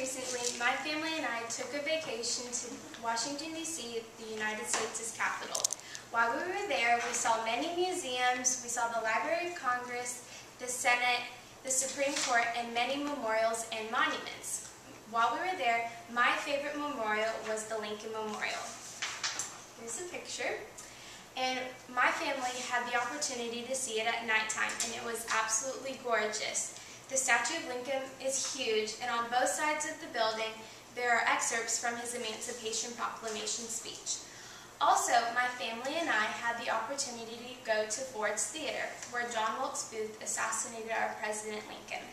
recently, my family and I took a vacation to Washington, D.C., the United States' capital. While we were there, we saw many museums, we saw the Library of Congress, the Senate, the Supreme Court, and many memorials and monuments. While we were there, my favorite memorial was the Lincoln Memorial. Here's a picture. And my family had the opportunity to see it at nighttime, and it was absolutely gorgeous. The statue of Lincoln is huge, and on both sides of the building, there are excerpts from his Emancipation Proclamation speech. Also, my family and I had the opportunity to go to Ford's Theater, where John Wilkes Booth assassinated our President Lincoln.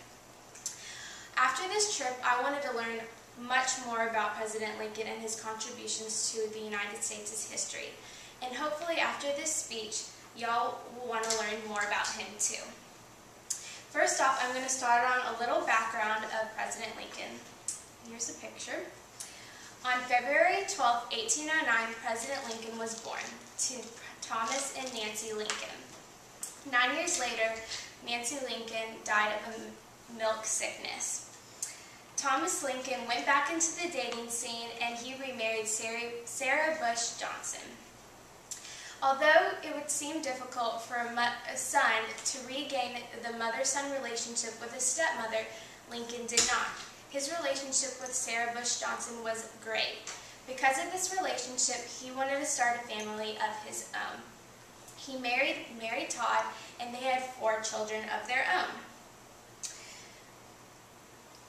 After this trip, I wanted to learn much more about President Lincoln and his contributions to the United States' history. And hopefully after this speech, y'all will want to learn more about him too. First off, I'm going to start on a little background of President Lincoln. Here's a picture. On February 12, 1809, President Lincoln was born to Thomas and Nancy Lincoln. 9 years later, Nancy Lincoln died of a milk sickness. Thomas Lincoln went back into the dating scene and he remarried Sarah Bush Johnson. Although it would seem difficult for a son to regain the mother-son relationship with his stepmother, Lincoln did not. His relationship with Sarah Bush Johnson was great. Because of this relationship, he wanted to start a family of his own. He married Mary Todd, and they had 4 children of their own.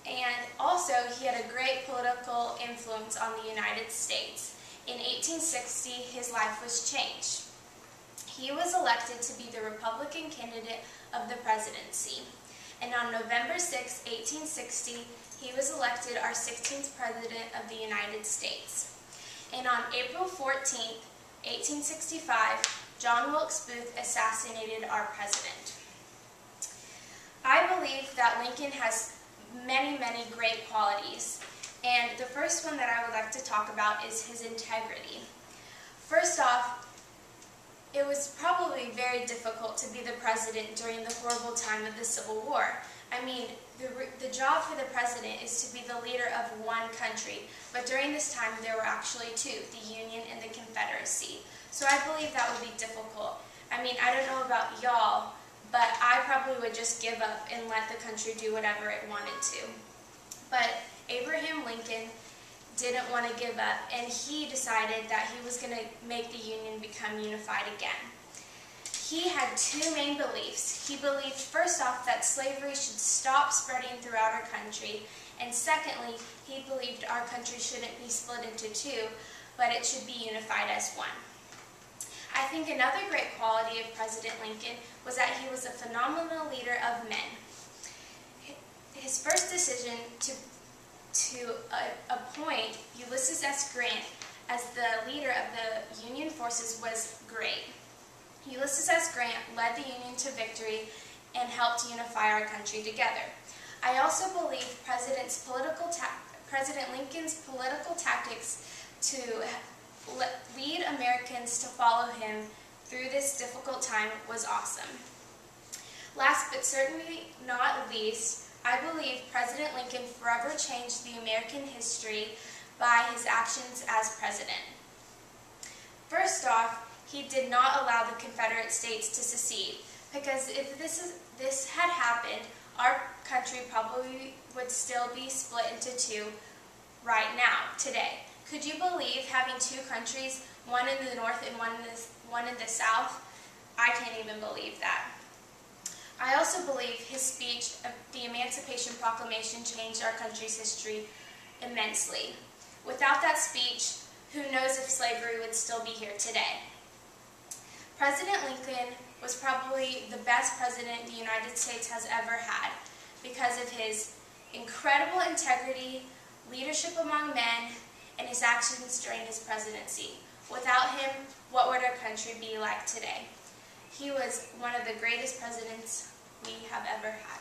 And also, he had a great political influence on the United States. In 1860, his life was changed. He was elected to be the Republican candidate of the presidency. And on November 6, 1860, he was elected our 16th President of the United States. And on April 14, 1865, John Wilkes Booth assassinated our president. I believe that Lincoln has many, many great qualities. And the first one that I would like to talk about is his integrity. First off, it was probably very difficult to be the president during the horrible time of the Civil War. I mean, the job for the president is to be the leader of one country, but during this time there were actually 2, the Union and the Confederacy. So I believe that would be difficult. I mean, I don't know about y'all, but I probably would just give up and let the country do whatever it wanted to. But Abraham Lincoln didn't want to give up, and he decided that he was going to make the Union become unified again. He had 2 main beliefs. He believed, first off, that slavery should stop spreading throughout our country, and secondly, he believed our country shouldn't be split into 2, but it should be unified as one. I think another great quality of President Lincoln was that he was a phenomenal leader of men. His first decision to appoint Ulysses S. Grant as the leader of the Union forces was great. Ulysses S. Grant led the Union to victory and helped unify our country together. I also believe President Lincoln's political tactics to lead Americans to follow him through this difficult time was awesome. Last but certainly not least, I believe President Lincoln forever changed the American history by his actions as president. First off, he did not allow the Confederate States to secede, because if this had happened, our country probably would still be split into 2 right now, today. Could you believe having 2 countries, one in the north and one in the south? I can't even believe that. I also believe his speech, the Emancipation Proclamation, changed our country's history immensely. Without that speech, who knows if slavery would still be here today. President Lincoln was probably the best president the United States has ever had because of his incredible integrity, leadership among men, and his actions during his presidency. Without him, what would our country be like today? He was one of the greatest presidents we have ever had.